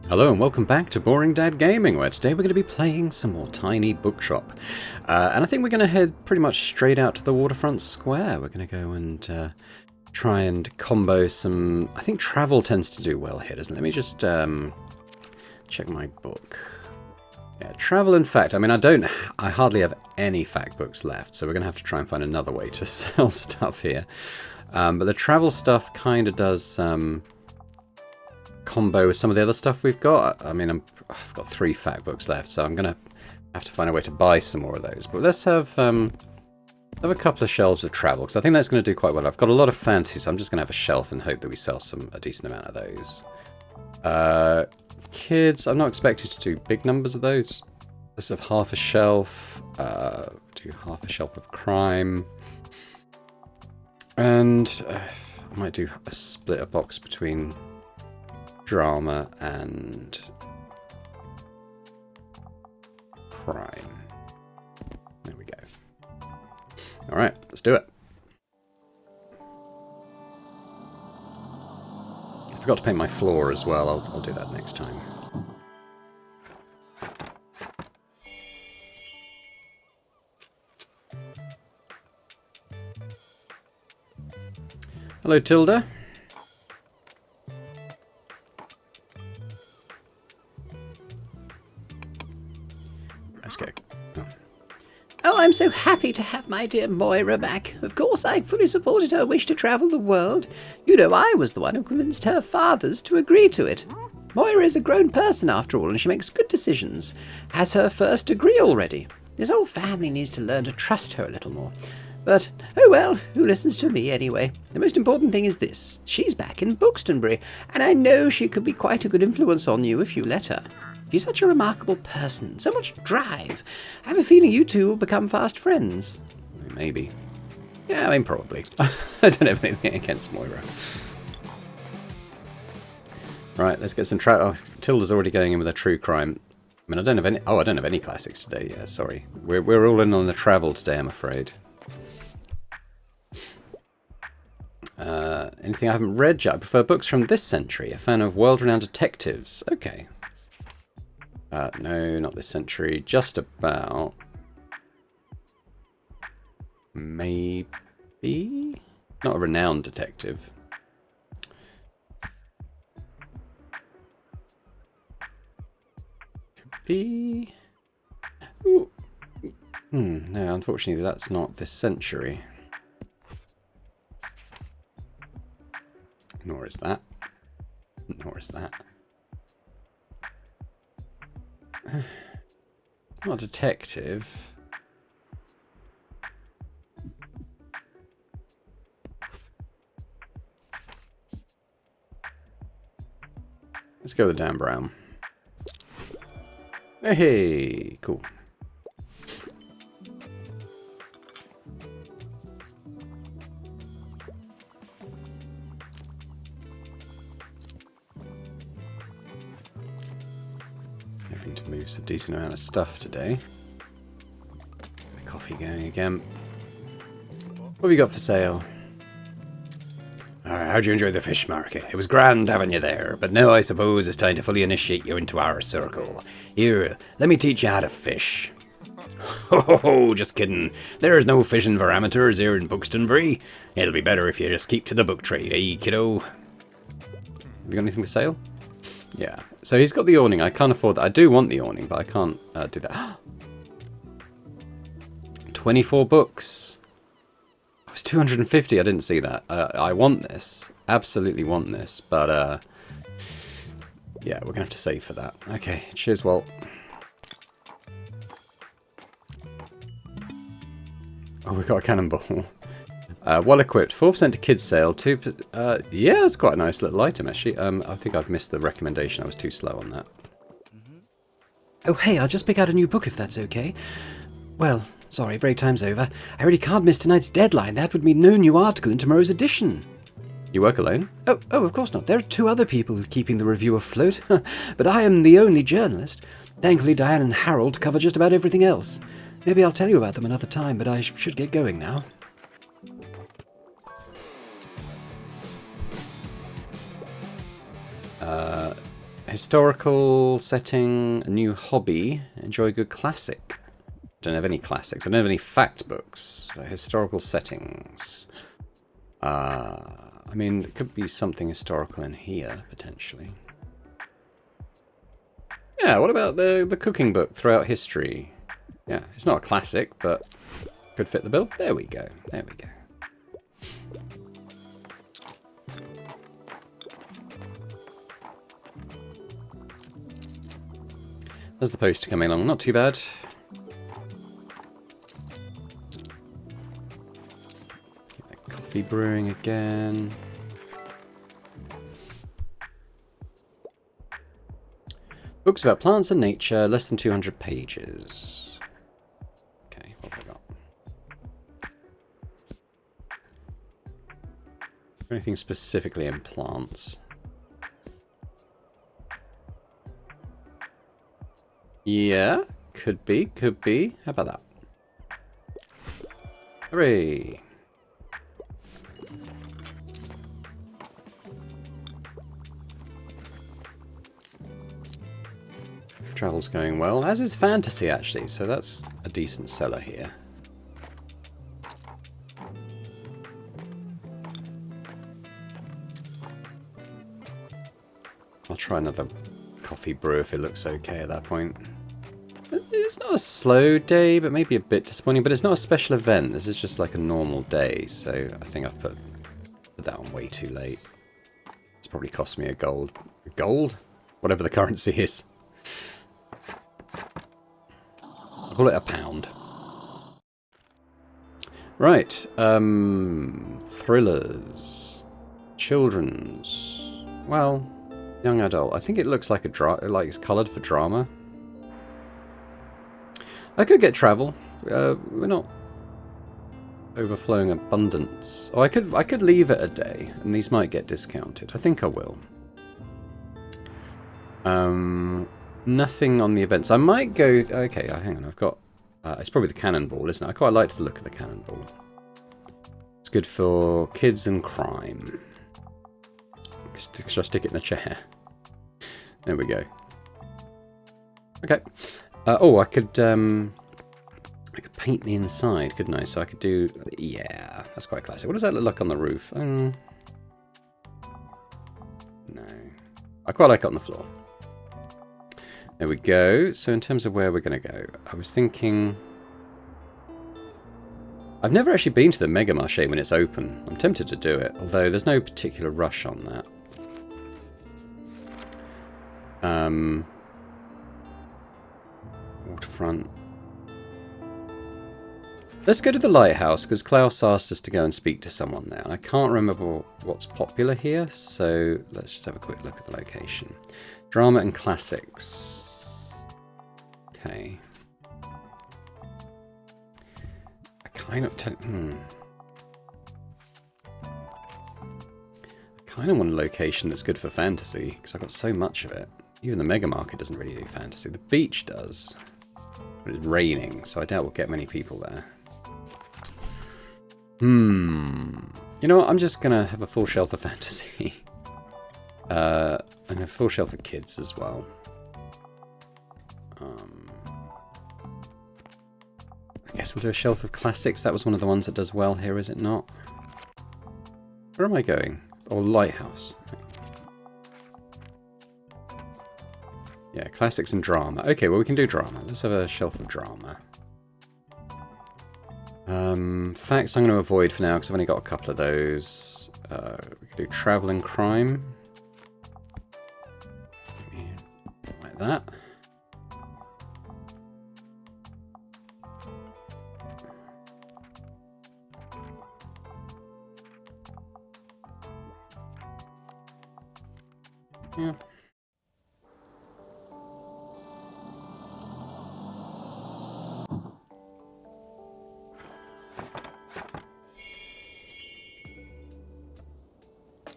Hello and welcome back to Boring Dad Gaming, where today we're going to be playing some more Tiny Bookshop. And I think we're going to head pretty much straight out to the waterfront square. We're going to go and try and combo some... I think travel tends to do well here, doesn't it? Let me just check my book. Yeah, travel and fact. I mean, I hardly have any fact books left, so we're going to have to try and find another way to sell stuff here. But the travel stuff kind of does... combo with some of the other stuff we've got. I mean, I've got 3 fact books left, so I'm gonna have to find a way to buy some more of those. But let's have a couple of shelves of travel, because I think that's going to do quite well. I've got a lot of fantasy, so I'm just going to have a shelf and hope that we sell a decent amount of those. Kids, I'm not expected to do big numbers of those. Let's have half a shelf. Do half a shelf of crime. And I might do split a box between drama and crime. There we go. Alright, let's do it. I forgot to paint my floor as well. I'll do that next time. Hello, Tilda. Oh, I'm so happy to have my dear Moira back. Of course, I fully supported her wish to travel the world. You know, I was the one who convinced her fathers to agree to it. Moira is a grown person, after all, and she makes good decisions. Has her first degree already. This whole family needs to learn to trust her a little more. But, oh well, who listens to me anyway? The most important thing is this. She's back in Bookstonbury, and I know she could be quite a good influence on you if you let her. She's such a remarkable person, so much drive. I have a feeling you two will become fast friends. Maybe. Yeah, I mean, probably. I don't have anything against Moira. Right, let's get some Tilda's already going in with a true crime. I mean, I don't have any... Oh, I don't have any classics today. Yeah, sorry. We're all in on the travel today, I'm afraid. Anything I haven't read yet? I prefer books from this century. A fan of world-renowned detectives. Okay. No, not this century. Just about. Maybe? Not a renowned detective. Could be. Ooh. No, unfortunately, that's not this century. Nor is that. Nor is that. Not a detective. Let's go with Dan Brown. Hey, cool. To move a decent amount of stuff today. The coffee going again. What have you got for sale? How'd you enjoy the fish market? It was grand having you there, but now I suppose it's time to fully initiate you into our circle. Here, let me teach you how to fish. Oh, just kidding. There's no fishing for amateurs here in Bookstonbury. It'll be better if you just keep to the book trade, eh, kiddo? Have you got anything for sale? Yeah, so he's got the awning. I can't afford that. I do want the awning, but I can't do that. 24 books. I was 250. I didn't see that. I want this. Absolutely want this. But, yeah, we're going to have to save for that. Okay, cheers, Walt. Oh, we've got a cannonball. Well equipped, 4% to kids sale, 2%. Yeah, it's quite a nice little item actually. I think I've missed the recommendation. I was too slow on that. Oh, hey, I'll just pick out a new book if that's okay. Well, sorry, break time's over. I really can't miss tonight's deadline. That would mean no new article in tomorrow's edition. You work alone? Oh, of course not. There are 2 other people who are keeping the review afloat, but I am the only journalist. Thankfully, Diane and Harold cover just about everything else. Maybe I'll tell you about them another time, but I should get going now. Historical setting, a new hobby, enjoy a good classic. Don't have any classics. I don't have any fact books. Historical settings. I mean, there could be something historical in here, potentially. Yeah, what about the cooking book throughout history? Yeah, it's not a classic, but could fit the bill. There we go. There we go. There's the poster coming along. Not too bad. Coffee brewing again. Books about plants and nature, less than 200 pages. Okay, what have I got? Anything specifically in plants? Yeah, could be, could be. How about that? Hooray! Travel's going well, as is fantasy actually, so that's a decent seller here. I'll try another coffee brew if it looks okay at that point. It's not a slow day, but maybe a bit disappointing, but it's not a special event. This is just like a normal day, so I think I've put that on way too late. It's probably cost me a gold. Gold? Whatever the currency is. I'll call it a pound. Right. Thrillers. Children's. Well, young adult. I think it looks like like it's coloured for drama. I could get travel. We're not overflowing abundance. Oh, I could leave it a day, and these might get discounted. I think I will. Nothing on the events. I might go... Okay, hang on. I've got... it's probably the cannonball, isn't it? I quite like the look of the cannonball. It's good for kids and crime. Should I stick it in the chair? There we go. Okay. Oh, I could paint the inside, couldn't I? So I could do... Yeah, that's quite classic. What does that look like on the roof? No. I quite like it on the floor. There we go. So in terms of where we're going to go, I was thinking... I've never actually been to the Mega Marché when it's open. I'm tempted to do it, although there's no particular rush on that. Waterfront. Let's go to the lighthouse, because Klaus asked us to go and speak to someone there. And I can't remember what's popular here, so let's just have a quick look at the location. Drama and classics. Okay. I kind of... I kind of want a location that's good for fantasy, because I've got so much of it. Even the Mega Market doesn't really do fantasy. The beach does. But it's raining, so I doubt we'll get many people there. You know what? I'm just going to have a full shelf of fantasy. And a full shelf of kids as well. I guess we'll do a shelf of classics. That was one of the ones that does well here, is it not? Where am I going? Oh, lighthouse. Yeah, classics and drama. Okay, well, we can do drama. Let's have a shelf of drama. Facts I'm going to avoid for now because I've only got a couple of those. We can do travel and crime. Like that. Yeah.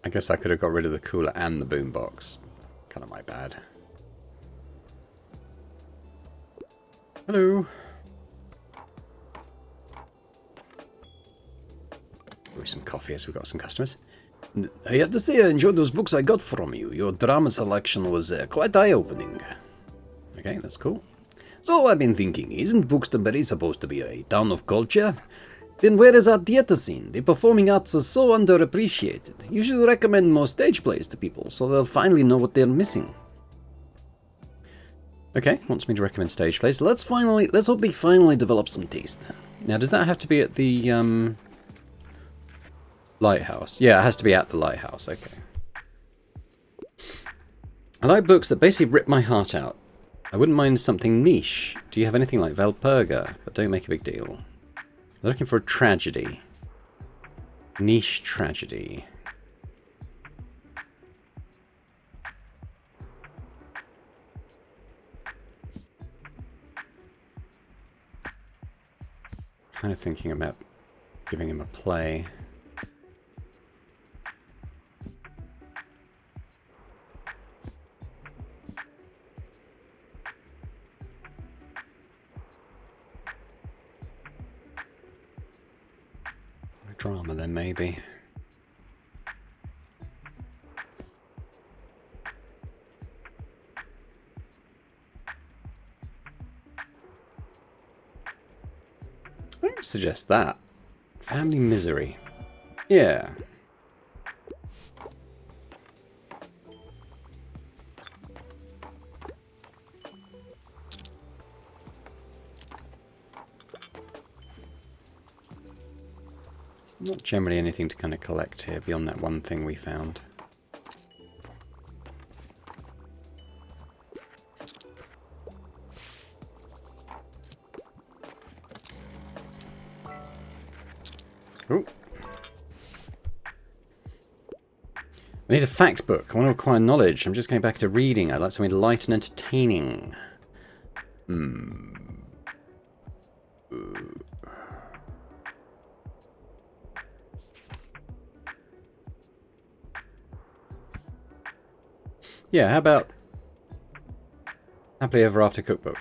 I guess I could have got rid of the cooler and the boombox. Kind of my bad. Hello. Brew some coffee as we've got some customers. I have to say I enjoyed those books I got from you. Your drama selection was quite eye-opening. Okay, that's cool. So I've been thinking, isn't Bookstonbury supposed to be a town of culture? Then where is our theatre scene? The performing arts are so underappreciated. You should recommend more stage plays to people so they'll finally know what they're missing. Okay, wants me to recommend stage plays. Let's hope they finally develop some taste. Now, does that have to be at the lighthouse? Yeah, it has to be at the lighthouse. Okay. I like books that basically rip my heart out. I wouldn't mind something niche. Do you have anything like Valperga? But don't make a big deal. I'm looking for a tragedy. Niche tragedy. Kind of thinking about giving him a play. Drama then, maybe. I would suggest that. Family misery. Yeah. Not generally anything to kind of collect here beyond that one thing we found. Ooh. We need a fact book. I want to acquire knowledge. I'm just going back to reading. I'd like something light and entertaining. Yeah, how about Happily Ever After cookbook?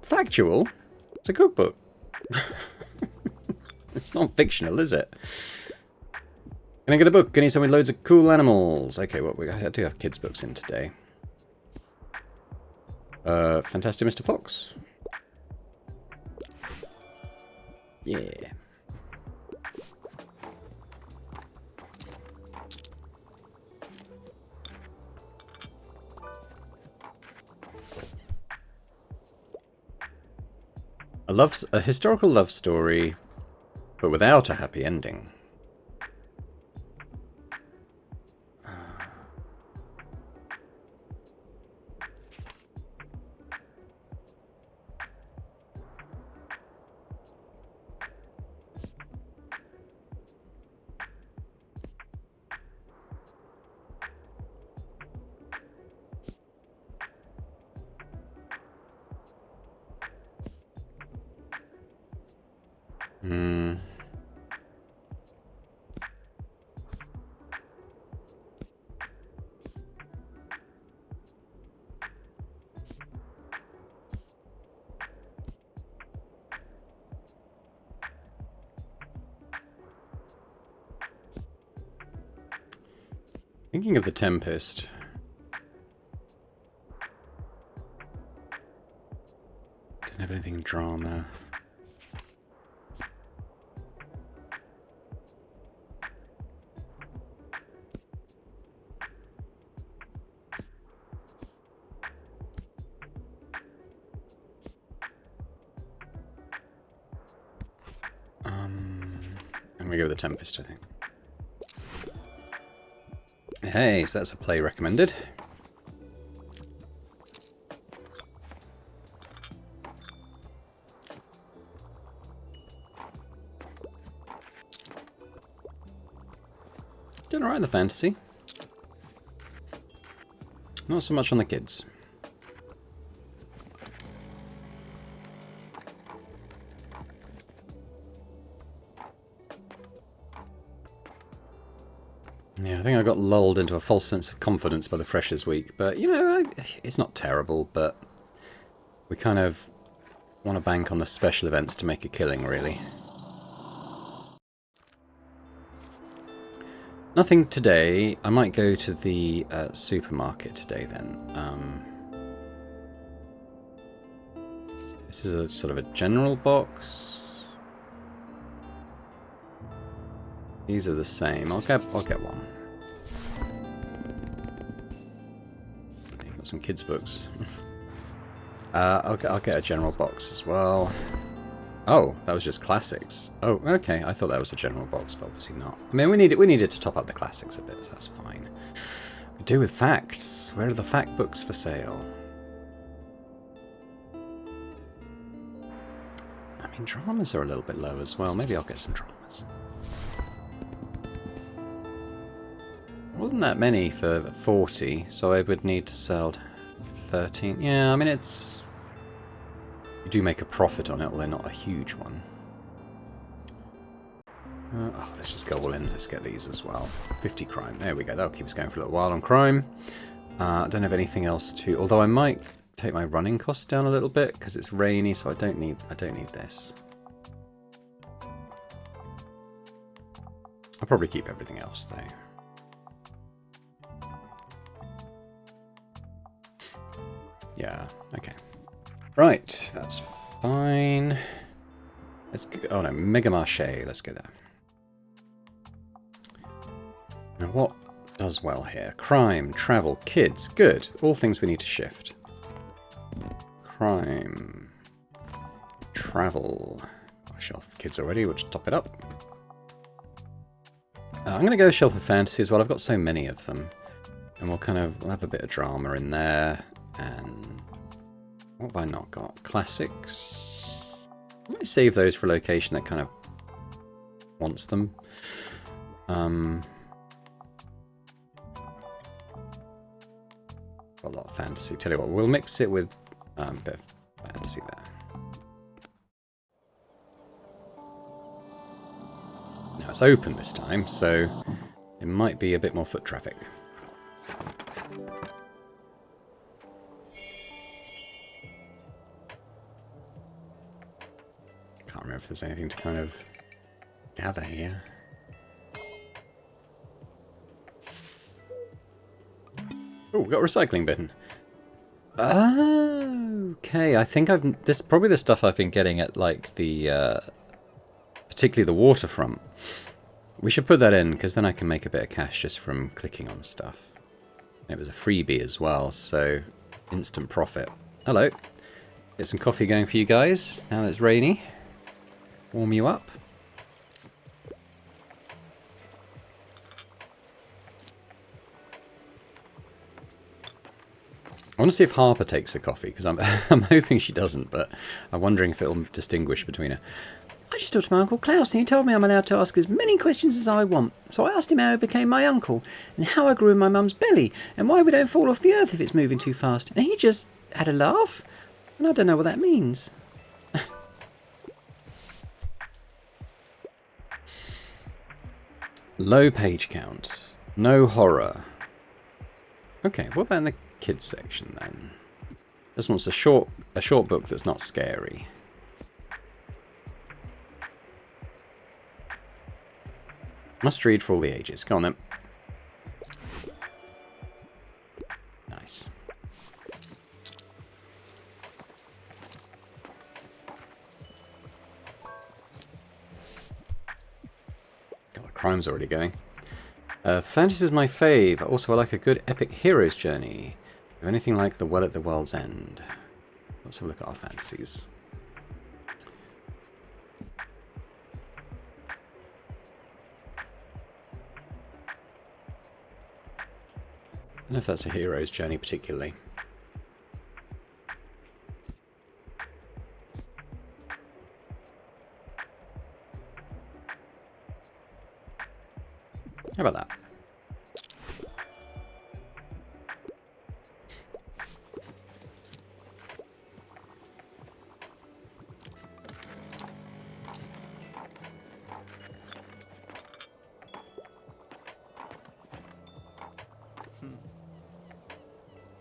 Factual? It's a cookbook. It's not fictional, is it? Can I get a book? Can you send me loads of cool animals? Okay, well, I do have kids' books in today. Fantastic Mr. Fox. Yeah. A historical love story, but without a happy ending. Thinking of The Tempest. Don't have anything in drama. I'm gonna go with The Tempest, I think. Hey, so that's a play recommended. Doing alright in the fantasy. Not so much on the kids. Yeah, I think I got lulled into a false sense of confidence by the Freshers Week, but, you know, it's not terrible, but we kind of want to bank on the special events to make a killing, really. Nothing today. I might go to the supermarket today then. This is a sort of a general box. These are the same. I'll get one. You've got some kids' books. I'll get a general box as well. Oh, that was just classics. Oh, okay. I thought that was a general box, but obviously not. I mean, we needed to top up the classics a bit, so that's fine. Could do with facts. Where are the fact books for sale? I mean, dramas are a little bit low as well. Maybe I'll get some dramas. Wasn't that many for 40, so I would need to sell 13. Yeah, I mean, it's... You do make a profit on it, although not a huge one. Let's just go all in. Let's get these as well. 50 crime. There we go. That'll keep us going for a little while on crime. I don't have anything else to... Although I might take my running costs down a little bit because it's rainy, so I don't need this. I'll probably keep everything else though. Yeah. Okay. Right, that's fine. Let's go, oh no, Mega Marché. Let's go there. Now what does well here? Crime, travel, kids. Good. All things we need to shift. Crime. Travel. Oh, shelf of kids already. We'll just top it up. I'm going to go shelf of fantasy as well. I've got so many of them. And we'll have a bit of drama in there. And... what have I not got? Classics. I might save those for a location that kind of wants them. Got a lot of fantasy. Tell you what, we'll mix it with a bit of fantasy there. Now it's open this time, so it might be a bit more foot traffic. Can't remember if there's anything to kind of gather here. Oh, we've got a recycling bin. Okay, I think this is probably the stuff I've been getting at, like, the, particularly the waterfront. We should put that in, because then I can make a bit of cash just from clicking on stuff. It was a freebie as well, so instant profit. Hello. Get some coffee going for you guys, now that it's rainy. Warm you up. I want to see if Harper takes a coffee, because I'm hoping she doesn't, but I'm wondering if it'll distinguish between her. I just talked to my Uncle Klaus, and he told me I'm allowed to ask as many questions as I want. So I asked him how he became my uncle, and how I grew in my mum's belly, and why we don't fall off the earth if it's moving too fast. And he just had a laugh, and I don't know what that means. Low page count. No horror. Okay, what about in the kids section then? This one's a short book that's not scary. Must read for all the ages. Go on then. Nice. God, the crime's already going. Fantasy is my fave. Also, I like a good epic hero's journey. If anything like The Well at the World's End. Let's have a look at our fantasies. I don't know if that's a hero's journey particularly. How about that?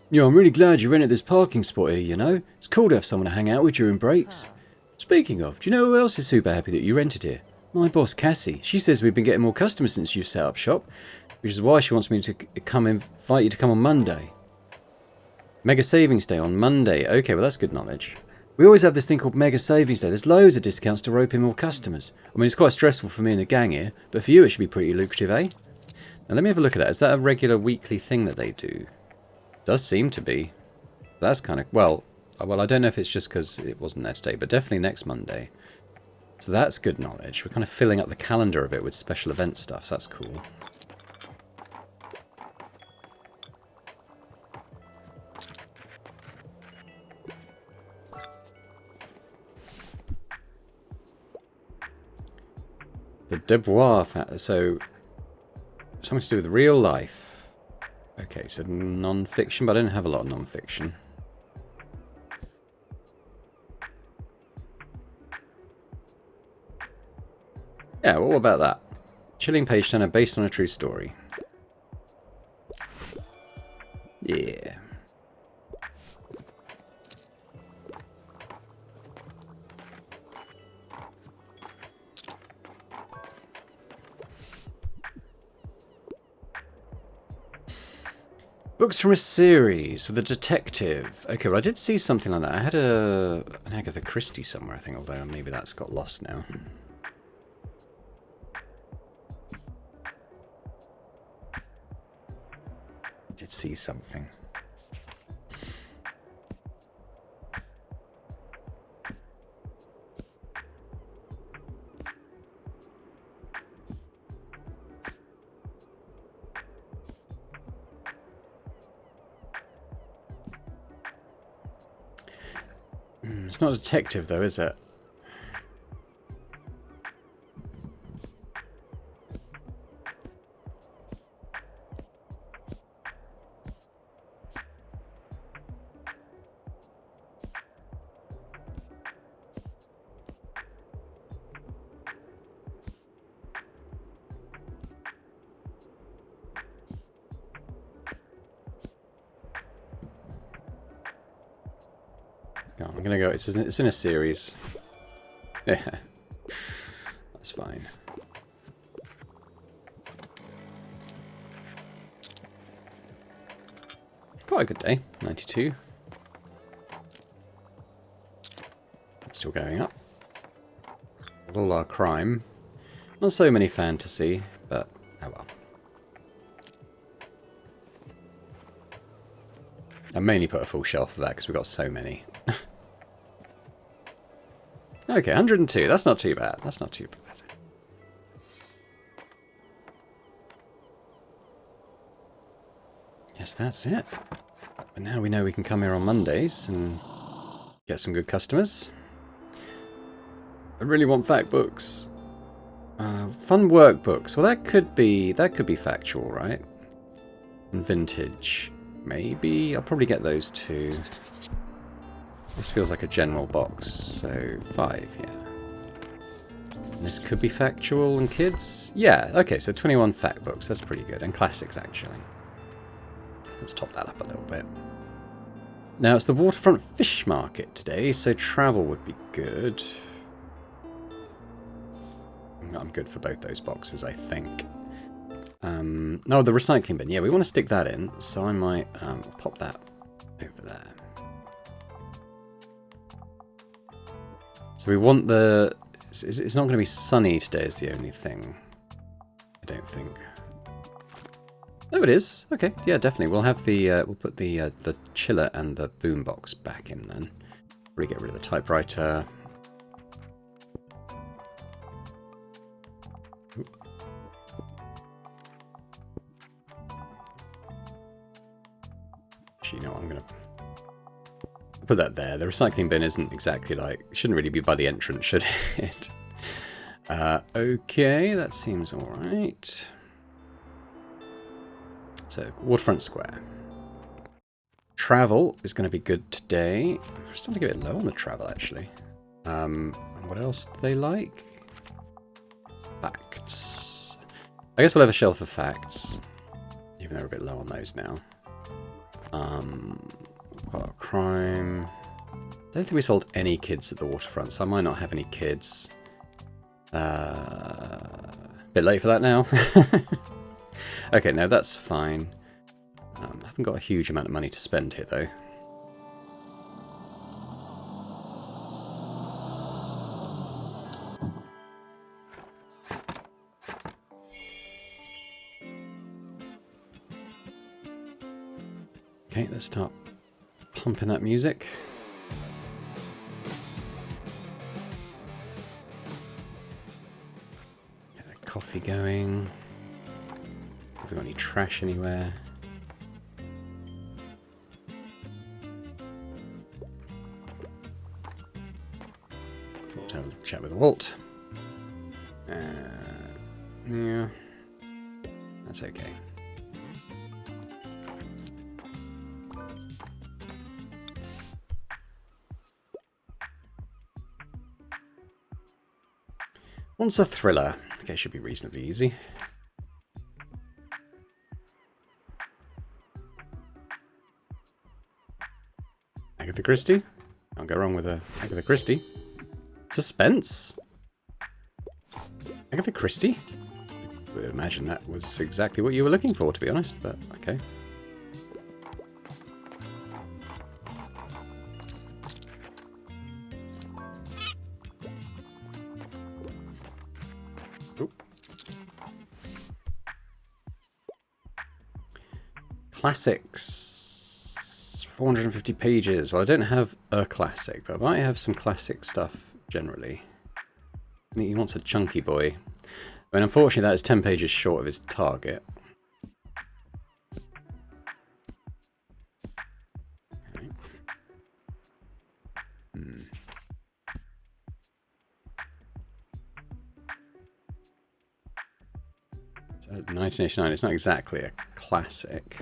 Yeah, I'm really glad you rented this parking spot here, you know. It's cool to have someone to hang out with during breaks. Speaking of, do you know who else is super happy that you rented here? My boss, Cassie. She says we've been getting more customers since you set up shop. Which is why she wants me to invite you to come on Monday. Mega Savings Day on Monday. Okay, well that's good knowledge. We always have this thing called Mega Savings Day. There's loads of discounts to rope in more customers. I mean, it's quite stressful for me and the gang here, but for you it should be pretty lucrative, eh? Now let me have a look at that. Is that a regular weekly thing that they do? Does seem to be. That's kind of... Well, I don't know if it's just because it wasn't there today, but definitely next Monday. So that's good knowledge. We're kind of filling up the calendar a bit with special event stuff, so that's cool. The Devoir, so something to do with real life. Okay, so non-fiction, but I don't have a lot of non-fiction. Yeah, well, what about that? Chilling page turner based on a true story. Yeah. Books from a series with a detective. Okay, well I did see something like that. I had an Agatha Christie somewhere, I think, although maybe that's got lost now. Did see something. It's not a detective though, is it? I'm gonna go. It's in a series. Yeah, that's fine. Quite a good day. 92. Still going up. All our crime. Not so many fantasy, but oh well. I mainly put a full shelf of that because we've got so many. Okay, 102. That's not too bad. That's not too bad. Yes, that's it. But now we know we can come here on Mondays and get some good customers. I really want fact books. Fun workbooks. Well, that could be factual, right? And vintage. Maybe. I'll probably get those too. This feels like a general box, so 5, yeah. And this could be factual and kids? Yeah, okay, so 21 fact books, that's pretty good. And classics, actually. Let's top that up a little bit. Now, it's the waterfront fish market today, so travel would be good. I'm good for both those boxes, I think. No, the recycling bin. Yeah, we want to stick that in, so I might pop that over there. So we want the... It's not going to be sunny today is the only thing. I don't think. No, it is. Okay, yeah, definitely. We'll have the... we'll put the chiller and the boombox back in then. Really get rid of the typewriter. Oop. Actually, you know what, I'm going to... put that there. The recycling bin isn't exactly like... shouldn't really be by the entrance, should it? Okay, that seems alright. So, Waterfront Square. Travel is going to be good today. I'm starting to get a bit low on the travel, actually. And what else do they like? Facts. I guess we'll have a shelf of facts. Even though we're a bit low on those now. Quite a lot of crime. I don't think we sold any kids at the waterfront, so I might not have any kids. Bit late for that now. Okay, no, that's fine. I haven't got a huge amount of money to spend here, though. Okay, let's start pumping that music. Get that coffee going. Have we got any trash anywhere? We'll have a chat with Walt. Yeah, that's okay. Wants a thriller. Okay, should be reasonably easy. Agatha Christie? Can't go wrong with a Agatha Christie. Suspense? Agatha Christie? I would imagine that was exactly what you were looking for, to be honest, but okay. Classics. 450 pages. Well, I don't have a classic, but I might have some classic stuff generally. I think he wants a chunky boy. I mean, unfortunately, that is 10 pages short of his target. Okay. 1989, it's not exactly a classic.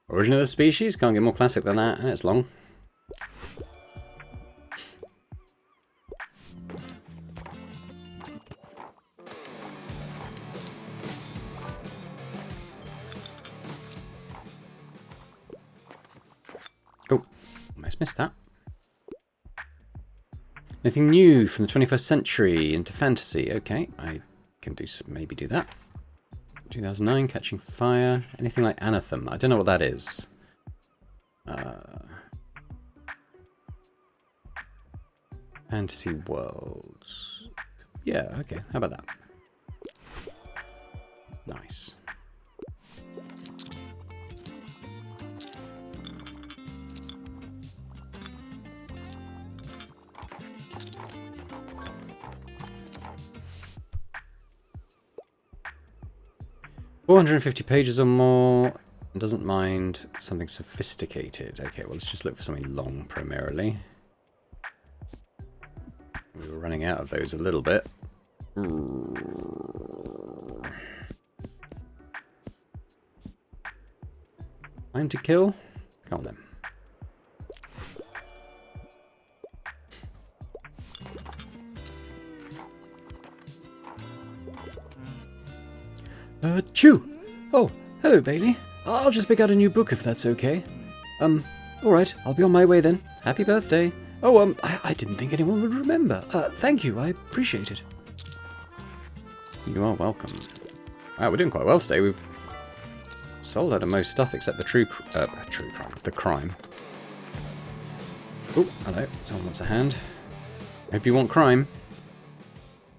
Origin of the Species, can't get more classic than that, and it's long. Oh, almost missed that. Anything new from the 21st century into fantasy? Okay, I can maybe do that. 2009, Catching Fire. Anything like Anathem? I don't know what that is. Fantasy Worlds. Yeah, okay. How about that? Nice. $450 pages or more. Doesn't mind something sophisticated. Okay, well, let's just look for something long primarily. We were running out of those a little bit. Time to Kill? Come on then. Chew! Oh, hello, Bailey. I'll just pick out a new book if that's okay. Alright, I'll be on my way then. Happy birthday. Oh, I didn't think anyone would remember. Thank you, I appreciate it. You are welcome. Wow, we're doing quite well today. We've sold out of most stuff except the the crime. Oh, hello. Someone wants a hand. Hope you want crime.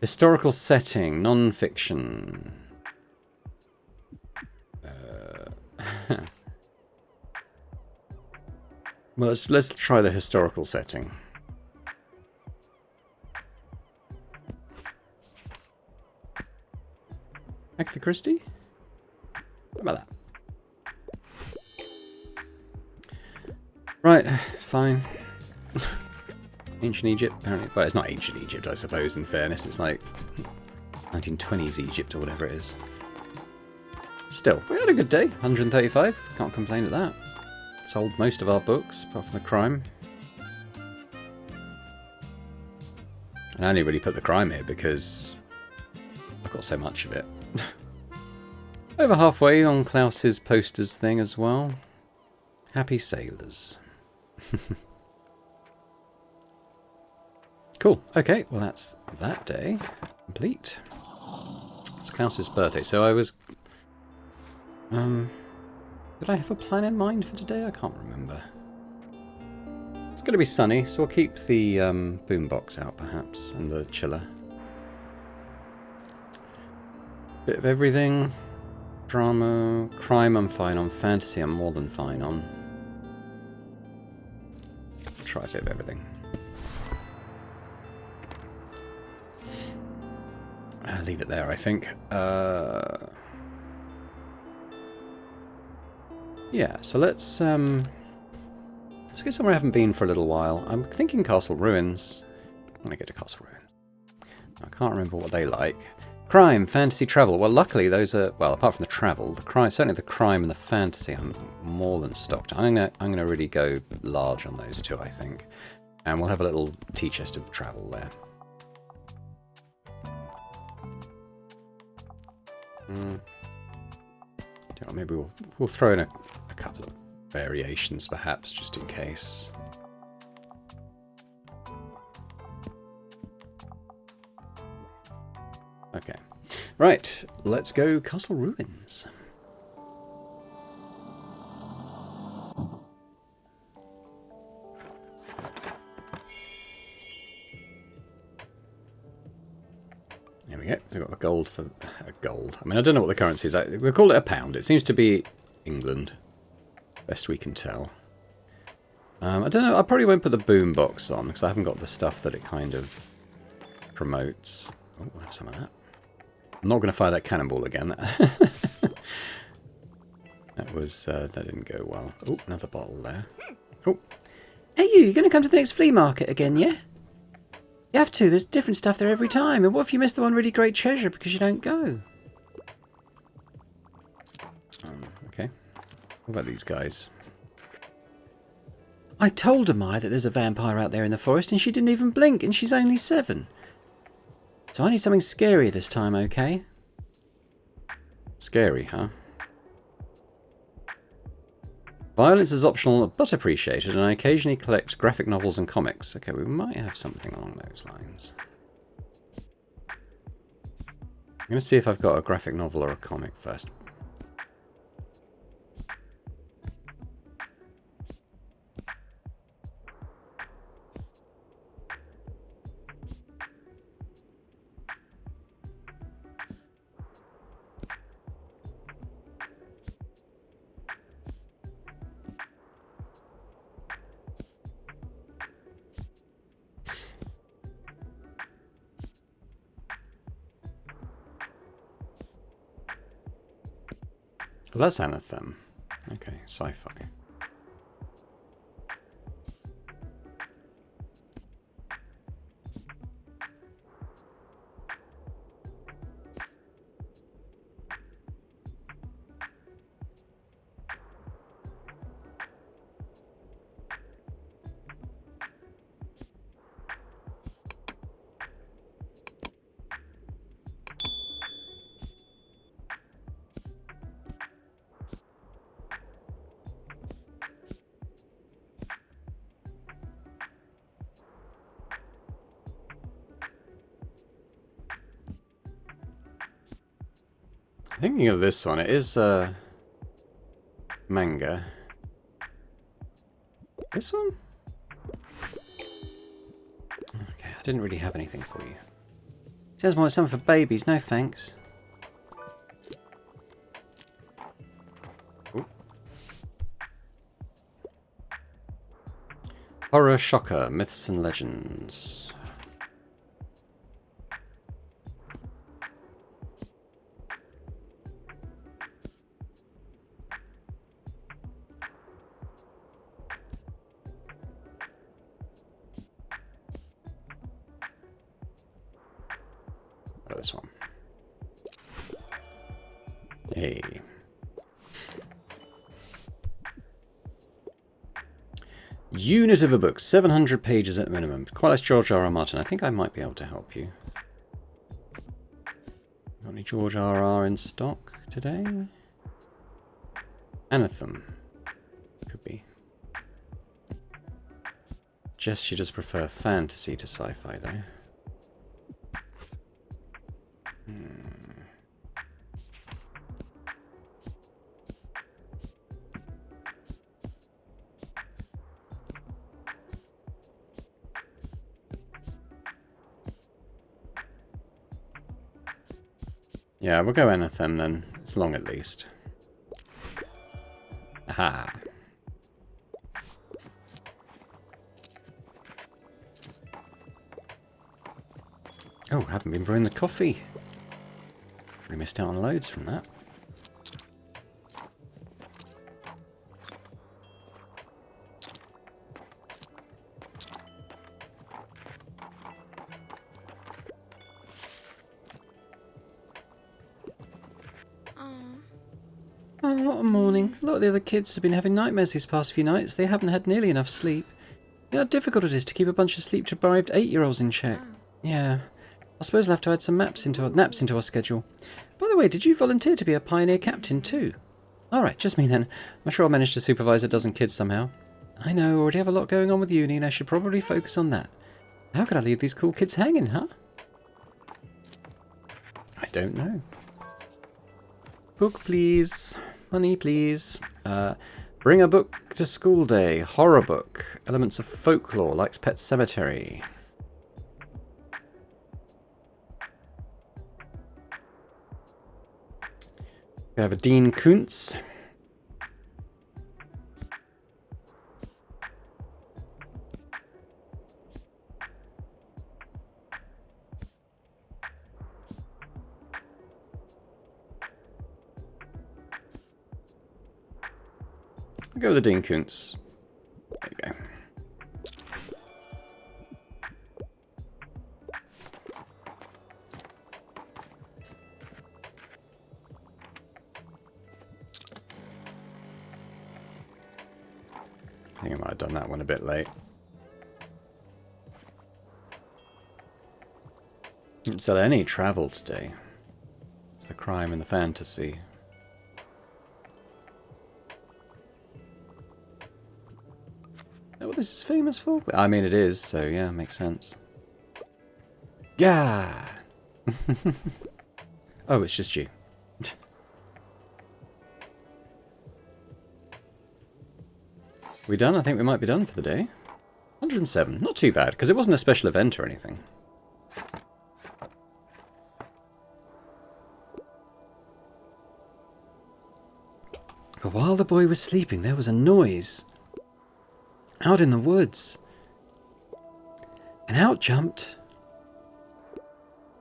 Historical setting, non-fiction. Well, let's try the historical setting. Agatha Christie? How about that? Right, fine. Ancient Egypt, apparently. Well, it's not ancient Egypt, I suppose, in fairness. It's like 1920s Egypt or whatever it is. Still, we had a good day. 135. Can't complain at that. Sold most of our books, apart from the crime. And I only really put the crime here because I've got so much of it. Over halfway on Klaus's posters thing as well. Happy sailors. Cool. Okay, well that's that day complete. It's Klaus's birthday, so I was... did I have a plan in mind for today? I can't remember. It's going to be sunny, so we'll keep the boombox out perhaps, and the chiller. Bit of everything. Drama, crime I'm fine on, fantasy I'm more than fine on. Try a bit of everything. I'll leave it there, I think. Yeah, so let's go somewhere I haven't been for a little while. I'm thinking Castle Ruins. I'm going to go to Castle Ruins. I can't remember what they like. Crime, fantasy, travel. Well, luckily those are, well, apart from the travel, the crime, certainly the crime and the fantasy, I'm more than stocked. I'm gonna really go large on those two, I think. And we'll have a little tea chest of travel there. Maybe we'll throw in a couple of variations, perhaps, just in case. Okay. Right, let's go Castle Ruins. There we go. We've got a gold for a gold. I mean, I don't know what the currency is. We'll call it a pound. It seems to be England, best we can tell. I don't know. I probably won't put the boombox on because I haven't got the stuff that it kind of promotes. Oh, we'll have some of that. I'm not going to fire that cannonball again. That didn't go well. Oh, another bottle there. Oh. Hey, you're going to come to the next flea market again, yeah? You have to. There's different stuff there every time. And what if you miss the one really great treasure because you don't go? Okay. What about these guys? I told Amaya that there's a vampire out there in the forest and she didn't even blink and she's only 7. So I need something scary this time, okay? Scary, huh? Violence is optional but appreciated, and I occasionally collect graphic novels and comics. Okay, we might have something along those lines. I'm going to see if I've got a graphic novel or a comic first. Well, that's Anthem. Okay, sci-fi. Thinking of this one, it is manga. This one? Okay, I didn't really have anything for you. Sounds more like something for babies. No thanks. Ooh. Horror Shocker, Myths and Legends. This one. Hey. Unit of a book, 700 pages at minimum. Quite like George R. R. Martin. I think I might be able to help you. Got any George R. R. in stock today? Anathem. Could be. Jess, she does prefer fantasy to sci-fi, though. Yeah, we'll go Anathem then. It's long at least. Aha. Oh, haven't been brewing the coffee. We missed out on loads from that. Oh, what a morning. A lot of the other kids have been having nightmares these past few nights. They haven't had nearly enough sleep. You know how difficult it is to keep a bunch of sleep-deprived 8-year-olds in check. Yeah. I suppose I'll have to add some naps into our schedule. By the way, did you volunteer to be a pioneer captain too? Alright, just me then. I'm sure I'll manage to supervise a dozen kids somehow. I know, already have a lot going on with uni and I should probably focus on that. How could I leave these cool kids hanging, huh? I don't know. Book, please. Money, please. Bring a book to school day. Horror book. Elements of folklore. Likes Pet Cemetery. We have a Dean Koontz. I'll go with the Dean Koontz. There you go. I think I might have done that one a bit late. Didn't sell any travel today. It's the crime and the fantasy. Oh, what this is famous for? I mean, it is, so yeah, makes sense. Yeah! Oh, it's just you. We done? I think we might be done for the day. 107. Not too bad, because it wasn't a special event or anything. But while the boy was sleeping, there was a noise. Out in the woods. And out jumped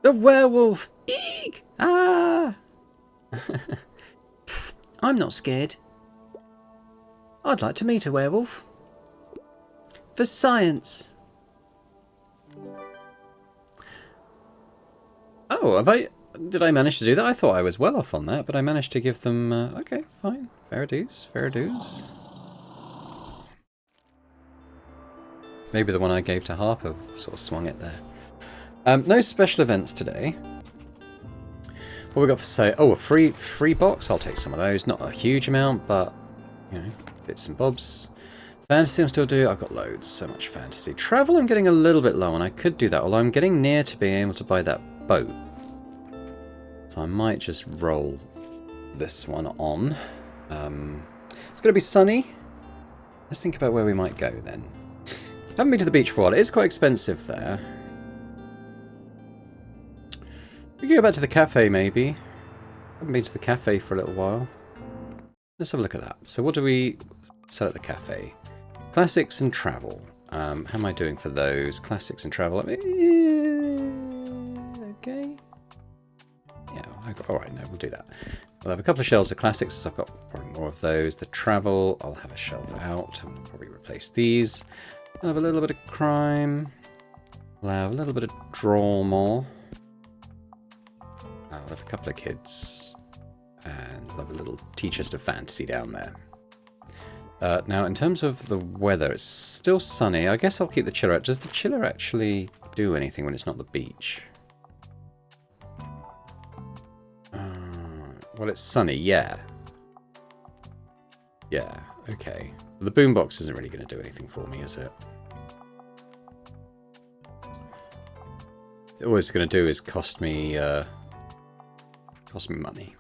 the werewolf. Eek! Ah! I'm not scared. I'd like to meet a werewolf. For science. Oh, did I manage to do that? I thought I was well off on that, but I managed to give them... okay, fine. Fair dues, fair dues. Maybe the one I gave to Harper sort of swung it there. No special events today. What we got for sale? Oh, a free box? I'll take some of those. Not a huge amount, but, you know, bits and bobs. Fantasy I'm still doing. I've got loads. So much fantasy. Travel I'm getting a little bit low on. I could do that, although I'm getting near to being able to buy that boat. So I might just roll this one on. It's going to be sunny. Let's think about where we might go then. Haven't been to the beach for a while. It is quite expensive there. We can go back to the cafe maybe. Haven't been to the cafe for a little while. Let's have a look at that. So what do we sell at the cafe? Classics and travel. How am I doing for those? Classics and travel. Okay. Yeah, alright, no, we'll do that. We'll have a couple of shelves of classics, so I've got probably more of those. The travel, I'll have a shelf out. I'll probably replace these. I'll have a little bit of crime. I'll have a little bit of drama. I'll have a couple of kids. And we'll have a little tea chest of fantasy down there. Now, in terms of the weather, it's still sunny. I guess I'll keep the chiller out. Does the chiller actually do anything when it's not the beach? Well, it's sunny, yeah. Yeah, okay. The boombox isn't really going to do anything for me, is it? All it's going to do is cost me money.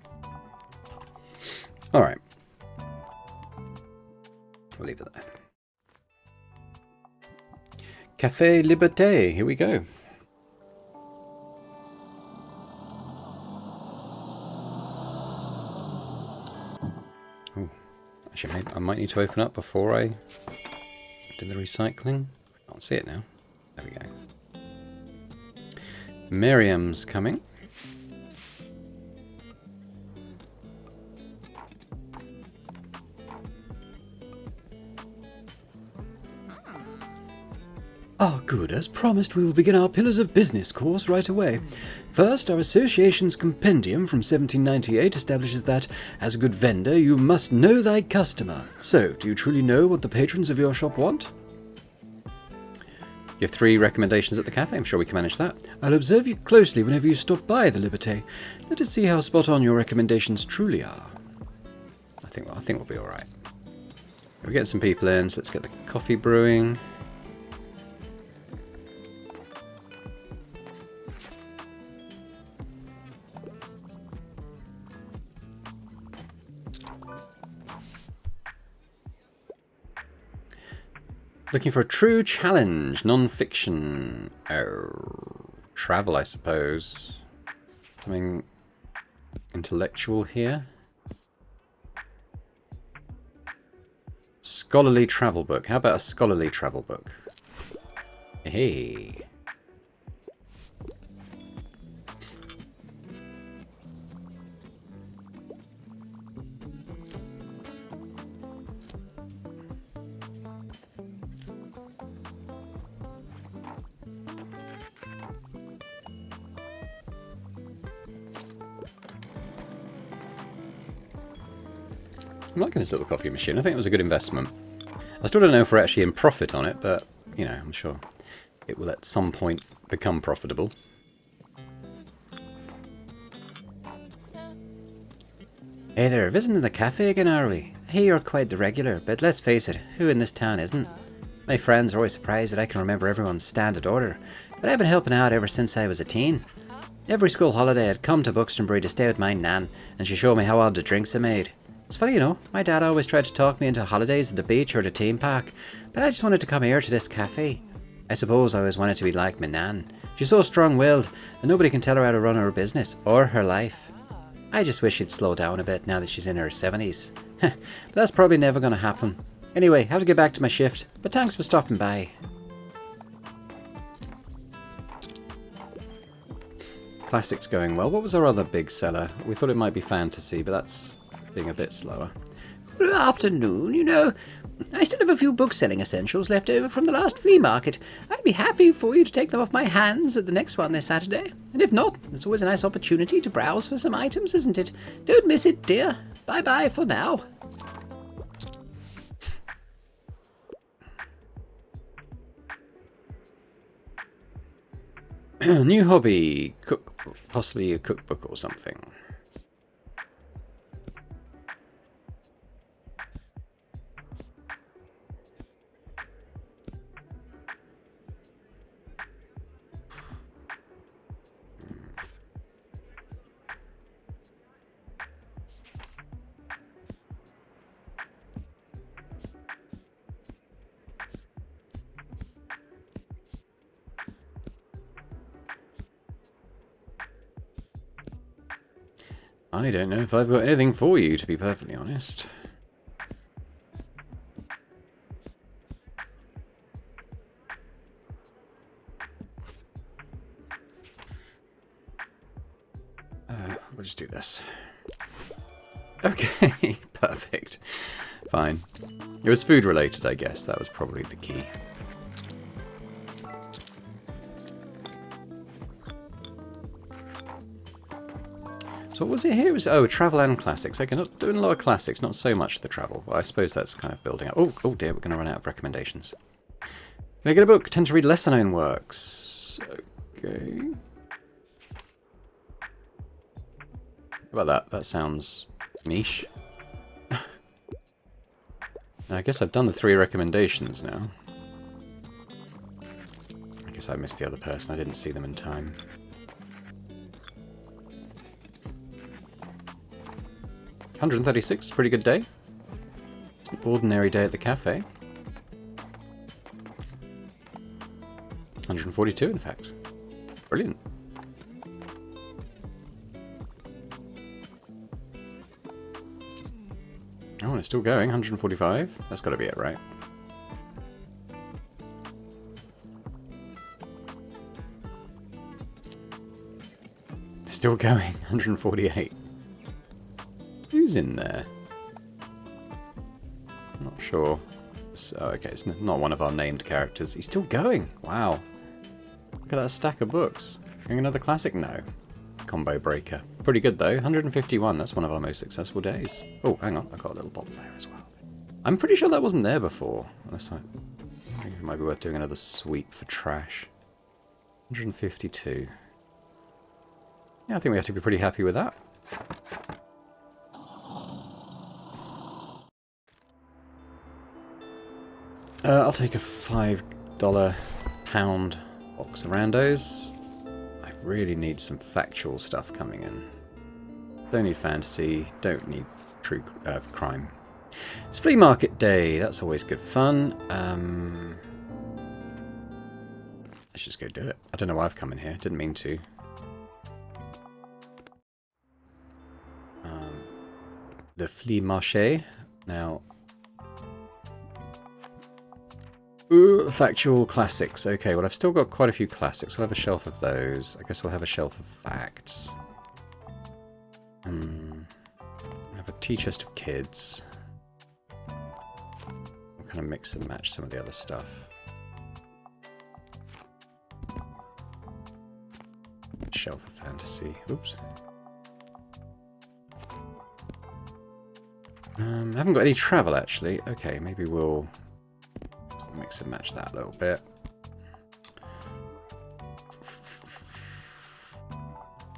All right. We'll leave it there. Café Liberté. Here we go. Ooh. Actually, I might need to open up before I do the recycling. I can't see it now. There we go. Miriam's coming. Ah, good. As promised, we will begin our Pillars of Business course right away. First, our association's compendium from 1798 establishes that, as a good vendor, you must know thy customer. So, do you truly know what the patrons of your shop want? You have 3 recommendations at the cafe. I'm sure we can manage that. I'll observe you closely whenever you stop by the Liberté. Let us see how spot on your recommendations truly are. I think we'll be all right. We're getting some people in, so let's get the coffee brewing. Looking for a true challenge, non-fiction. Oh, travel, I suppose. Something intellectual here. Scholarly travel book. How about a scholarly travel book? Hey. I'm liking this little coffee machine. I think it was a good investment. I still don't know if we're actually in profit on it, but, you know, I'm sure it will at some point become profitable. Hey there, visiting the cafe again, are we? I hear you're quite the regular, but let's face it, who in this town isn't? My friends are always surprised that I can remember everyone's standard order, but I've been helping out ever since I was a teen. Every school holiday I'd come to Bookstonbury to stay with my nan, and she showed me how all the drinks are made. It's funny, you know, my dad always tried to talk me into holidays at the beach or the theme park, but I just wanted to come here to this cafe. I suppose I always wanted to be like my nan. She's so strong-willed, and nobody can tell her how to run her business, or her life. I just wish she'd slow down a bit now that she's in her 70s. But that's probably never going to happen. Anyway, have to get back to my shift, but thanks for stopping by. Classics going well. What was our other big seller? We thought it might be fantasy, but that's being a bit slower. Good afternoon. You know, I still have a few book-selling essentials left over from the last flea market. I'd be happy for you to take them off my hands at the next one this Saturday. And if not, it's always a nice opportunity to browse for some items, isn't it? Don't miss it, dear. Bye-bye for now. New hobby. Cook, possibly a cookbook or something. I don't know if I've got anything for you, to be perfectly honest. We'll just do this. Okay, perfect. Fine. It was food related, I guess. That was probably the key. So what was it here? It was, oh, travel and classics. Okay, not doing a lot of classics, not so much the travel. Well, I suppose that's kind of building up. Oh dear, we're going to run out of recommendations. Can I get a book? Tend to read lesser known works. Okay. How about that? That sounds niche. I guess I've done the 3 recommendations now. I guess I missed the other person. I didn't see them in time. $136, pretty good day. It's an ordinary day at the cafe. 142, in fact. Brilliant. Oh, and it's still going. 145. That's got to be it, right? Still going. 148. Who's in there? Not sure. Oh, okay, it's not one of our named characters. He's still going. Wow. Look at that stack of books. Getting another classic? No. Combo breaker. Pretty good though. 151. That's one of our most successful days. Oh, hang on. I got a little bottle there as well. I'm pretty sure that wasn't there before. Unless I think it might be worth doing another sweep for trash. 152. Yeah, I think we have to be pretty happy with that. I'll take a $5 pound box of randos. I really need some factual stuff coming in. Don't need fantasy, don't need true crime. It's flea market day, that's always good fun. Let's just go do it. I don't know why I've come in here, didn't mean to. The flea marché. Now, factual classics. Okay, well I've still got quite a few classics. I'll have a shelf of those. I guess we'll have a shelf of facts. I have a tea chest of kids. I'll kind of mix and match some of the other stuff. Shelf of fantasy. Oops. I haven't got any travel actually. Okay, maybe we'll mix and match that a little bit.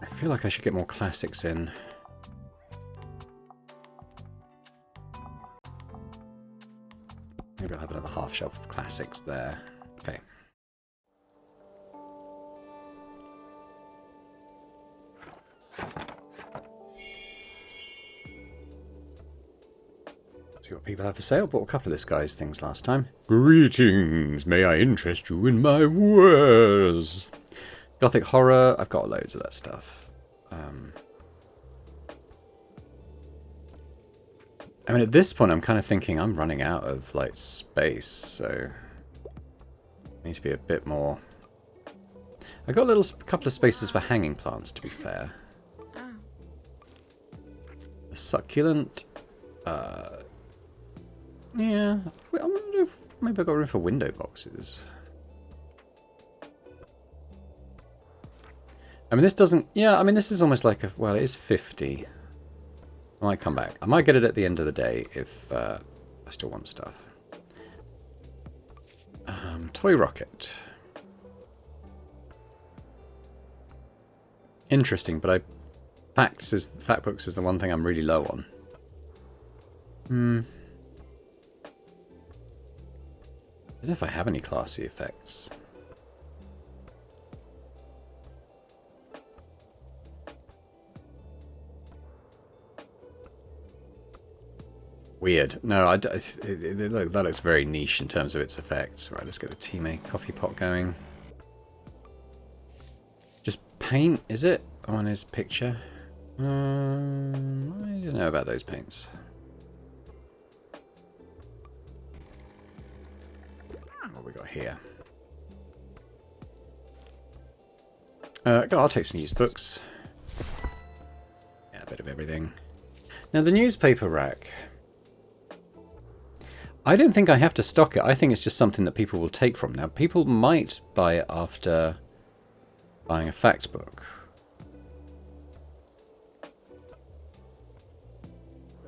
I feel like I should get more classics in. Maybe I'll have another half shelf of classics there. Okay. See what people have for sale. Bought a couple of this guy's things last time. Greetings, may I interest you in my wares? Gothic horror, I've got loads of that stuff. I mean, at this point, I'm kind of thinking I'm running out of, like, space, so I need to be a bit more. I got a couple of spaces for hanging plants, to be fair. The succulent. Yeah, I wonder if maybe I got room for window boxes. I mean, this doesn't. Yeah, I mean, this is almost like a. Well, it is 50. I might come back. I might get it at the end of the day if I still want stuff. Toy rocket. Interesting, but fact books is the one thing I'm really low on. I don't know if I have any classy effects. Weird. No, that looks very niche in terms of its effects. Right, let's get a teammate coffee pot going. Just paint, is it? On his picture? I don't know about those paints. What we got here? I'll take some used books. Yeah, a bit of everything. Now the newspaper rack. I don't think I have to stock it. I think it's just something that people will take from. Now, people might buy it after buying a fact book.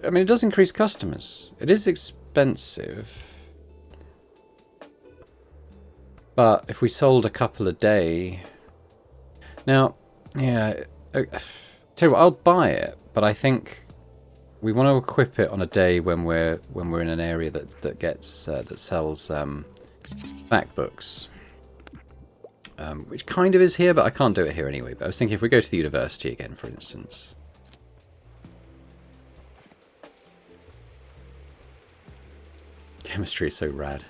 I mean, it does increase customers. It is expensive. But if we sold a couple a day... Now, yeah, tell you what, I'll buy it, but I think we want to equip it on a day when we're in an area that sells back books. Which kind of is here, but I can't do it here anyway. But I was thinking if we go to the university again, for instance. Chemistry is so rad.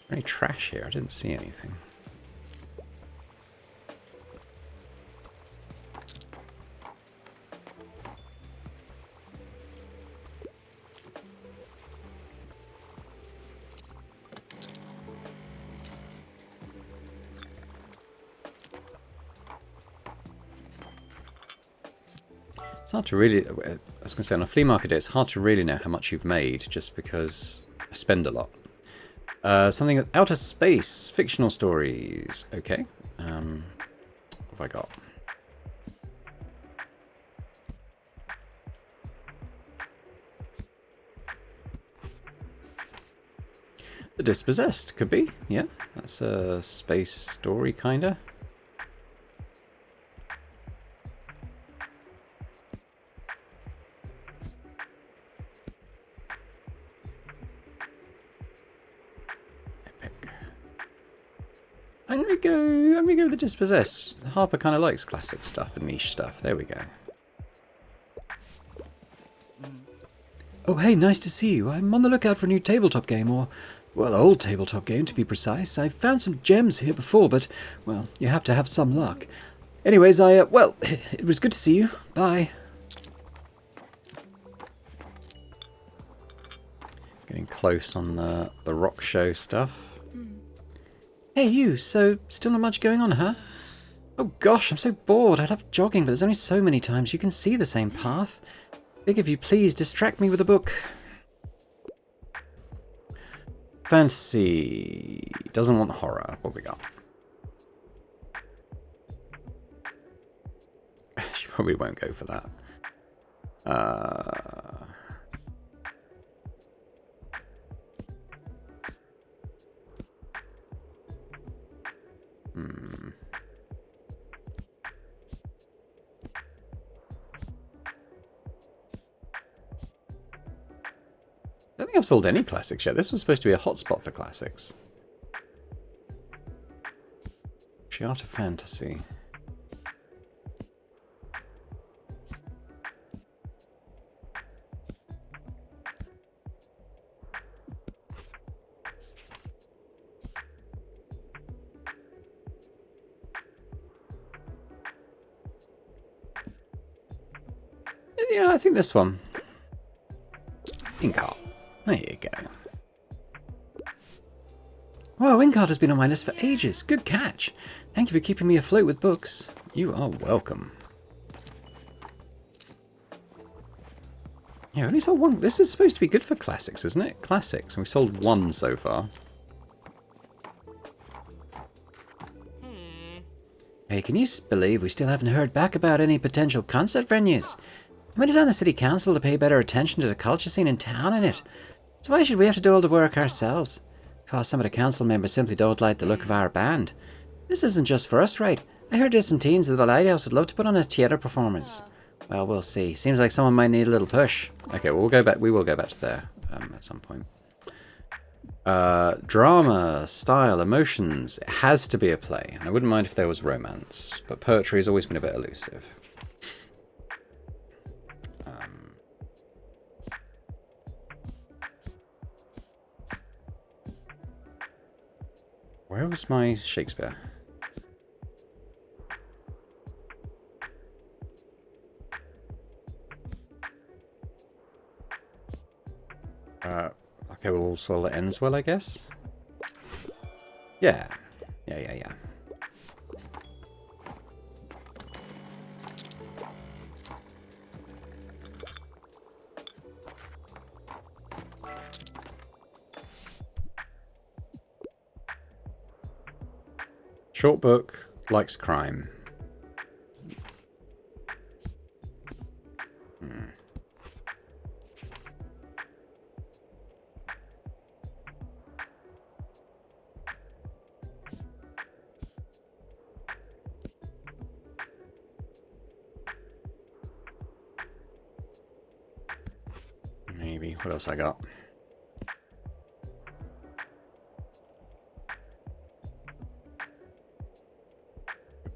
Any trash here? I didn't see anything. It's hard to really, I was going to say, on a flea market day, it's hard to really know how much you've made just because I spend a lot. Something with outer space, fictional stories. Okay. What have I got? The Dispossessed could be, yeah. That's a space story, kinda. I'm gonna go with the Dispossessed. Harper kind of likes classic stuff and niche stuff. There we go. Oh, hey, nice to see you. I'm on the lookout for a new tabletop game, or, well, old tabletop game to be precise. I've found some gems here before, but, well, you have to have some luck. Anyways, well, it was good to see you. Bye. Getting close on the rock show stuff. Hey, you, so still not much going on, huh? Oh gosh, I'm so bored. I love jogging, but there's only so many times you can see the same path. Beg of you, please distract me with a book. Fantasy. Doesn't want horror. What we got? She probably won't go for that. I don't think I've sold any classics yet. This was supposed to be a hotspot for classics. She after fantasy. Yeah, I think this one. Inkheart. There you go. Whoa, Inkheart has been on my list for ages. Good catch. Thank you for keeping me afloat with books. You are welcome. Yeah, I only sold one. This is supposed to be good for classics, isn't it? Classics. And we sold one so far. Hey, can you believe we still haven't heard back about any potential concert venues? I mean, it's on the city council to pay better attention to the culture scene in town, innit? So why should we have to do all the work ourselves? Because some of the council members simply don't like the look of our band. This isn't just for us, right? I heard there's some teens at the Lighthouse would love to put on a theatre performance. Well, we'll see. Seems like someone might need a little push. Okay, well, we'll go back. We will go back to there at some point. Drama, style, emotions. It has to be a play. And I wouldn't mind if there was romance, but poetry has always been a bit elusive. Where was my Shakespeare? Okay, well, also that ends well, I guess. Yeah. Yeah. Short book, likes crime. Maybe. What else I got?